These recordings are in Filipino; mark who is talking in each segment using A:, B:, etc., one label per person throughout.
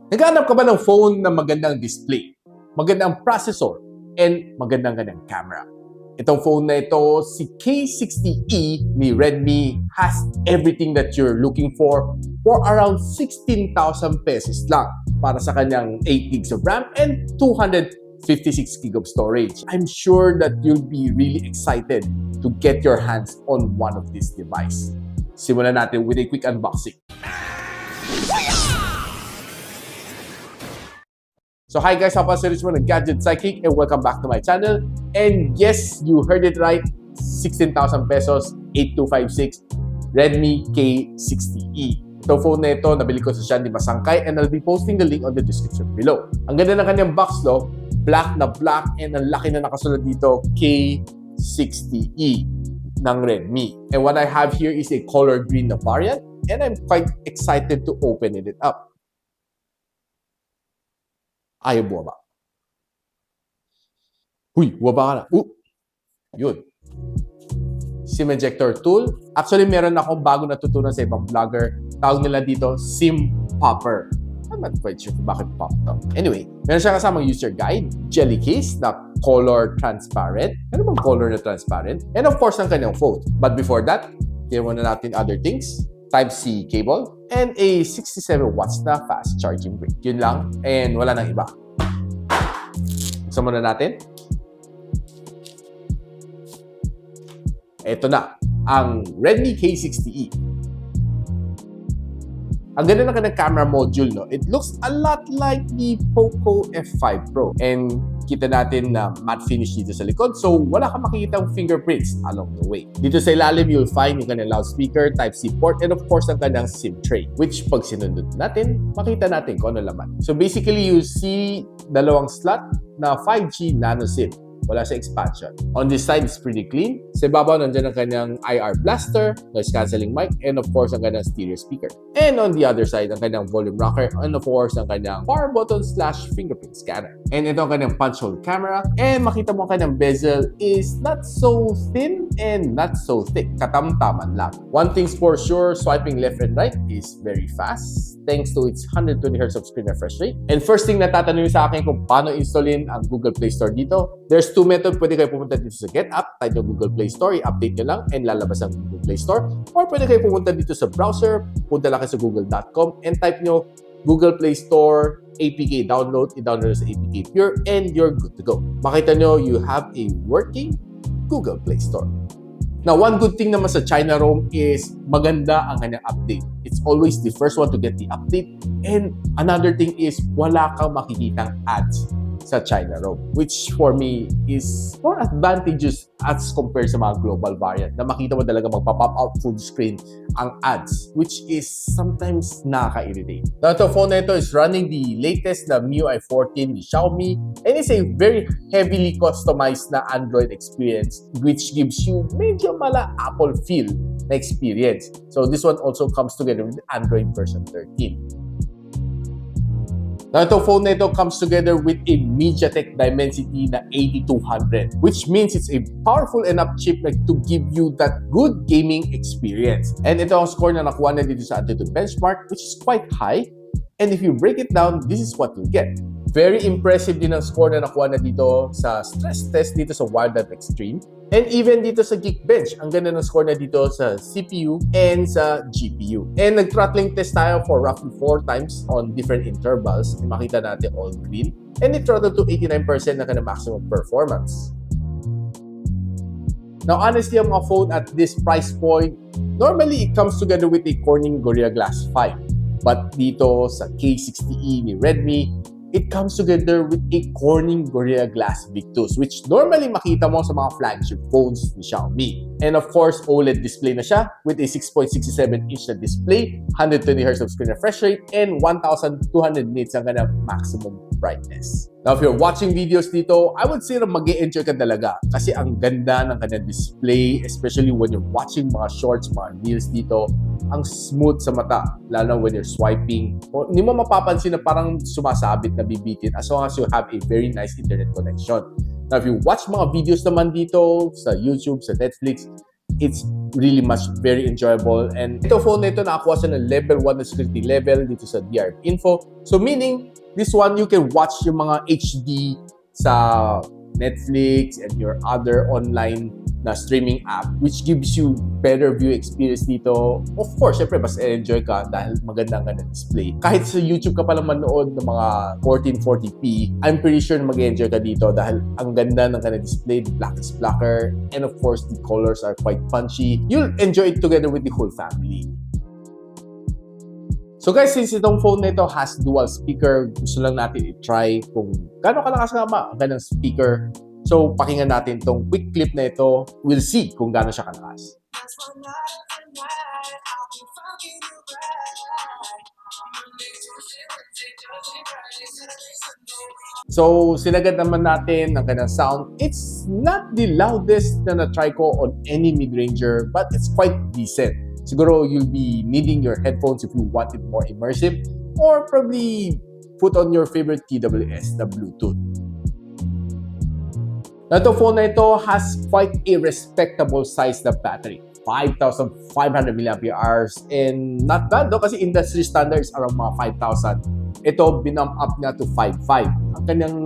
A: Naghahanap ka ba ng phone na magandang display, magandang processor, and magandang camera? Itong phone na ito, si K60E ni Redmi, has everything that you're looking for around 16,000 pesos lang para sa kanyang 8 gigs of RAM and 256 gig of storage. I'm sure that you'll be really excited to get your hands on one of these devices. Simulan natin with a quick unboxing. So hi guys, ako si Richmond ng Gadget Sidekick and welcome back to my channel. And yes, you heard it right, 16,000 pesos, 8256, Redmi K60E. Itong phone na ito, nabili ko sa Shopee Masangkay and I'll be posting the link on the description below. Ang ganda ng kanyang box no, black na black and ang laki na nakasulat dito, K60E ng Redmi. And what I have here is a color green na variant and I'm quite excited to open it up. Ayaw buwaba. Huy, buwaba ka na. Yun. SIM ejector tool. Actually, meron akong bago natutunan sa ibang vlogger. Tawag nila dito, SIM popper. I'm not quite sure kung bakit pop to. Anyway, meron siya kasamang user guide, jelly case na color transparent. Ano bang color na transparent? And of course, ang kanyang phone. But before that, here muna natin other things. Type-C cable, and a 67 watts na fast charging brick. Yun lang, and wala nang iba. Buksan muna natin. Ito na, ang Redmi K60E. Ang ganda ng kanyang camera module, no? It looks a lot like the Poco F5 Pro. And kita natin na matte finish dito sa likod, so wala kang makikitang fingerprints along the way. Dito sa ilalim, you'll find yung kanyang loudspeaker, Type-C port, and of course, ang kanyang SIM tray, which pag sinundot natin, makita natin kung ano laman. So basically, you see dalawang slot na 5G nano SIM. Wala sa expansion. On this side, it's pretty clean. Sa ibabaw, nandiyan ang kanyang IR blaster, noise cancelling mic, and of course, ang kanyang stereo speaker. And on the other side, ang kanyang volume rocker, and of course, ang kanyang power button / fingerprint scanner. And ito ang kanyang punch hole camera. And makita mo ang kanyang bezel is not so thin and not so thick. Katamtaman lang. One thing's for sure, swiping left and right is very fast thanks to its 120Hz of screen refresh rate. And first thing na tatanungin sa akin kung paano installin ang Google Play Store dito, there's two methods. Pwede kayo pumunta dito sa Get App, type yung Google Play Store, i-update nyo lang and lalabas ang Google Play Store. Or pwede kayo pumunta dito sa browser, punta lang kayo sa google.com and type nyo Google Play Store, APK download, i-download sa APK Pure, and you're good to go. Makita nyo, you have a working Google Play Store. Now, one good thing naman sa China ROM is maganda ang kanyang update. It's always the first one to get the update. And another thing is wala kang makikitang ads sa China ROM, which for me is more advantageous as compared sa mga global variant na makita mo talaga magpa-pop out full screen ang ads, which is sometimes nakaka-irritate. Now, ito phone na ito is running the latest na MIUI 14 ni Xiaomi and it's a very heavily customized na Android experience which gives you medyo mala Apple feel na experience. So this one also comes together with Android version 13. Now, itong phone na ito comes together with a MediaTek Dimensity na 8200, which means it's a powerful enough chip like to give you that good gaming experience. And ito ang score na nakuha na dito sa Antutu benchmark, which is quite high. And if you break it down, this is what you'll get. Very impressive din ang score na nakuha na dito sa stress test dito sa Wildlife Extreme. And even dito sa Geekbench, ang ganda ng score na dito sa CPU and sa GPU. And nag-throttling test tayo for roughly 4 times on different intervals. Makita natin all green. And it throttled to 89% na kanyang maximum performance. Now, honestly, ang mga phone at this price point, normally it comes together with a Corning Gorilla Glass 5. But dito sa K60E ni Redmi, it comes together with a Corning Gorilla Glass Victus, which normally makita mo sa mga flagship phones ni Xiaomi. And of course, OLED display na siya with a 6.67-inch na display, 120Hz of screen refresh rate, and 1,200 nits ang kanyang maximum brightness. Now, if you're watching videos dito, I would say na mag-e-enjoy ka talaga kasi ang ganda ng kanyang display, especially when you're watching mga shorts, mga reels dito, ang smooth sa mata, lalo when you're swiping. Hindi mo mapapansin na parang sumasabit na bibitin as long as you have a very nice internet connection. Now, if you watch mga videos naman dito sa YouTube, sa Netflix, it's really much very enjoyable. And ito phone na ito nakakuha siya ng level 1 na security level dito sa DR info. So meaning, this one you can watch yung mga HD sa Netflix and your other online na streaming app, which gives you better view experience dito. Of course, syempre, mas enjoy ka dahil maganda ang kanyang display. Kahit sa YouTube ka palang manood ng mga 1440p, I'm pretty sure na mag-enjoy ka dito dahil ang ganda ng kanyang display, the black is blacker, and of course, the colors are quite punchy. You'll enjoy it together with the whole family. So guys, since itong phone na ito has dual speaker, gusto lang natin i-try kung gaano kalakas nga ba ang kanyang speaker. So, pakinggan natin itong quick clip na ito. We'll see kung gaano siya kalakas. So, sinagad naman natin ang kanyang sound. It's not the loudest na na-try ko on any mid-ranger, but it's quite decent. Siguro, you'll be needing your headphones if you want it more immersive, or probably put on your favorite TWS, the Bluetooth. Now, the phone na ito has quite a respectable size na battery. 5,500 mAh and not bad, no? Kasi industry standards around mga 5,000. Ito, binump up niya to 5,500. Ang kanyang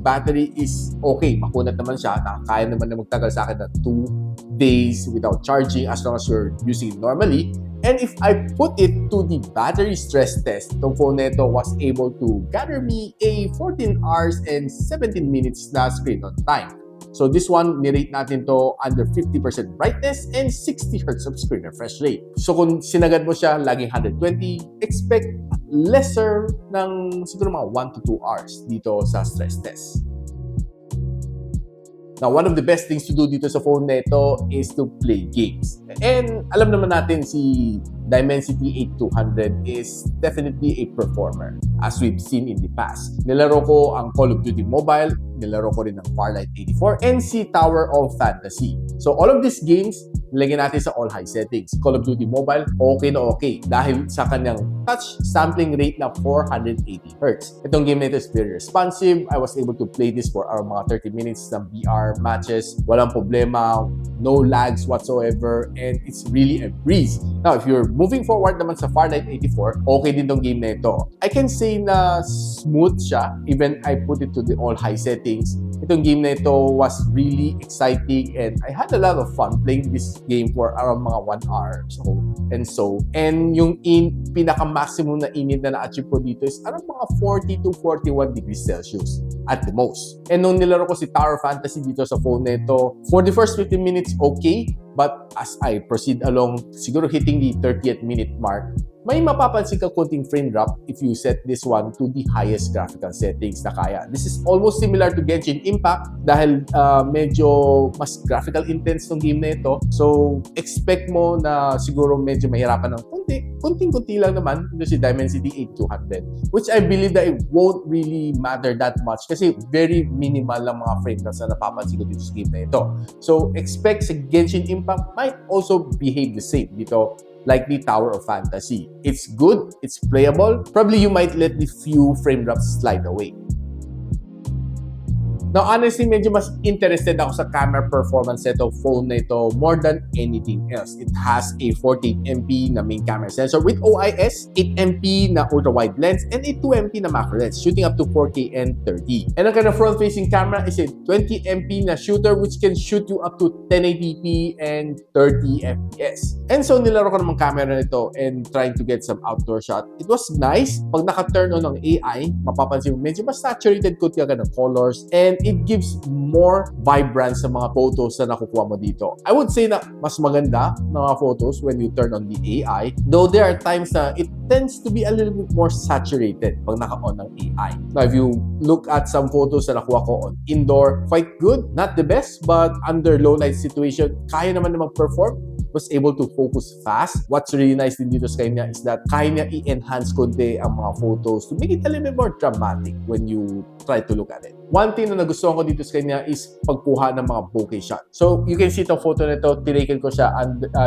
A: battery is okay. Makunat naman siya. Kaya naman na magtagal sa akin na 2 days without charging as long as you're using it normally. And if I put it to the battery stress test, itong phone na ito was able to gather me a 14 hours and 17 minutes na screen on time. So this one, nirate natin to under 50% brightness and 60 Hz of screen refresh rate. So kung sinagad mo siya laging 120, expect lesser ng siguro mga 1 to 2 hours dito sa stress test. Now, one of the best things to do dito sa phone na ito is to play games. And alam naman natin si Dimensity 8200 is definitely a performer as we've seen in the past. Nilaro ko ang Call of Duty Mobile, nilaro ko rin ang Farlight 84, and si Tower of Fantasy. So all of these games, nilagyan natin sa all high settings. Call of Duty Mobile, okay na okay dahil sa kanyang touch sampling rate na 480 Hz. Itong game na ito is very responsive. I was able to play this for around mga 30 minutes ng VR matches. Walang problema, no lags whatsoever, and it's really a breeze. Now, if you're moving forward naman sa Farlight 84, okay din tong game na ito. I can say na smooth siya, even I put it to the all high settings. Itong game na ito was really exciting and I had a lot of fun playing this game for around mga 1 hour so. And yung pinaka-maximum na init na na-achieve ko dito is around mga 40 to 41 degrees Celsius at the most. And nung nilaro ko si Tower Fantasy dito sa phone na ito, for the first 15 minutes, okay. But as I proceed along, siguro hitting the 30th minute mark, may mapapansin ka konting frame drop if you set this one to the highest graphical settings na kaya. This is almost similar to Genshin Impact dahil medyo mas graphical intense tong game na ito. So, expect mo na siguro medyo mahirapan ng konting-kunti lang naman ito si Dimensity 8200, which I believe that it won't really matter that much kasi very minimal lang mga frame drops na napapansin ko dito sa game na ito. So, expect sa Genshin Impact might also behave the same dito like the Tower of Fantasy. It's good, it's playable. Probably you might let the few frame drops slide away. Now, honestly, medyo mas interested ako sa camera performance nito phone na ito more than anything else. It has a 14MP na main camera sensor with OIS, 8MP na ultra-wide lens, and a 2MP na macro lens, shooting up to 4K and 30. And ang kanyang front-facing camera is a 20MP na shooter which can shoot you up to 1080p and 30 FPS. And so, nilaro ko namang camera nito and trying to get some outdoor shot. It was nice. Pag naka-turn on ng AI, mapapansin mo medyo mas saturated ko tiyaga ng colors and it gives more vibrance sa mga photos na nakukuha mo dito. I would say na mas maganda ng mga photos when you turn on the AI, though there are times na it tends to be a little bit more saturated pag naka-on ng AI. Now, if you look at some photos na nakuha ko on indoor, quite good. Not the best, but under low light situation, kaya naman na mag-perform. Was able to focus fast. What's really nice din dito sa kanya is that kaya niya i-enhance konti ang mga photos to make it a little bit more dramatic when you try to look at it. one thing na nagustuhan ko dito sa kanya is pagkuha ng mga bokeh shot. So, you can see itong photo nito, tinaken ko siya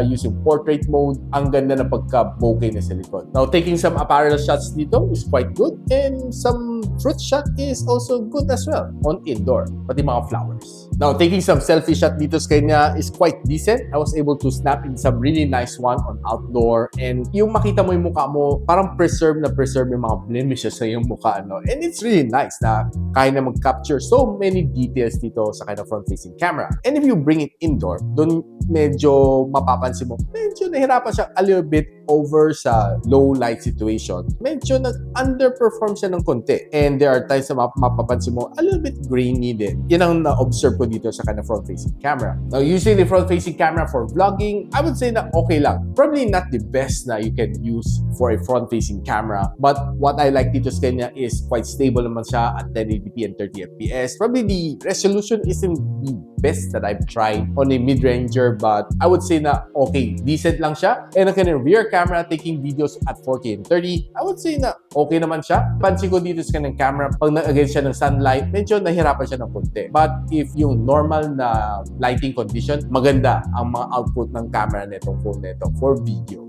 A: using portrait mode. Ang ganda ng pagka-bokeh na sa likod. Now, taking some apparel shots dito is quite good, and some fruit shot is also good as well on indoor, pati mga flowers. Now, taking some selfie shot dito sa kanya is quite decent. I was able to snap in some really nice one on outdoor, and yung makita mo yung mukha mo, parang preserve yung mga blemishes sa yung mukha, no? And it's really nice na kaya na mag-capture so many details dito sa kind of front-facing camera. And if you bring it indoor, dun medyo mapapansin mo, medyo nahirapan siya a little bit over sa low light situation. Medyo nag-underperform siya ng konti. And there are times na mapapansin mo, a little bit grainy din. Yan ang na-observe ko dito sa kind of front-facing camera. Now, using the front-facing camera for vlogging, I would say na okay lang. Probably not the best na you can use for a front-facing camera. But what I like dito sa kanya is quite stable naman siya at 1080p and 30 FPS. Probably the resolution isn't the best that I've tried on a mid-ranger, but I would say na okay, decent lang siya. And ang kanyang rear camera taking videos at 4K and 30, I would say na okay naman siya. Pansin ko dito sa kanyang camera, pag nag-against siya ng sunlight, medyo nahirapan siya ng konti. But if yung normal na lighting condition, maganda ang mga output ng camera nitong phone nito for video.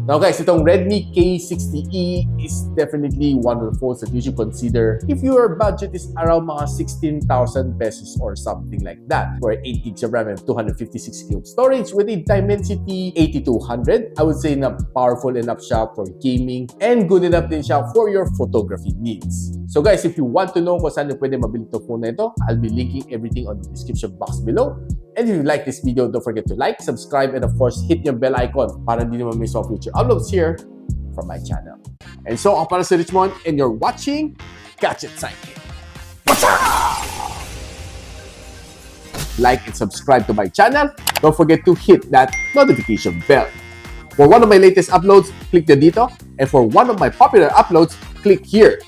A: Now guys, itong Redmi K60E is definitely one of the phones that you should consider if your budget is around mga 16,000 pesos or something like that. For 8 gigs of RAM and 256 GB storage with a Dimensity 8200, I would say na powerful enough siya for gaming and good enough din siya for your photography needs. So guys, if you want to know kung saan nyo pwede mabili itong phone na ito, I'll be linking everything on the description box below. And if you like this video, don't forget to like, subscribe, and of course, hit yung bell icon para hindi naman miss all future uploads here from my channel. And so, ako para si Richmond, and you're watching Gadget Sidekick. What's up? Like and subscribe to my channel. Don't forget to hit that notification bell. For one of my latest uploads, click the dito. And for one of my popular uploads, click here.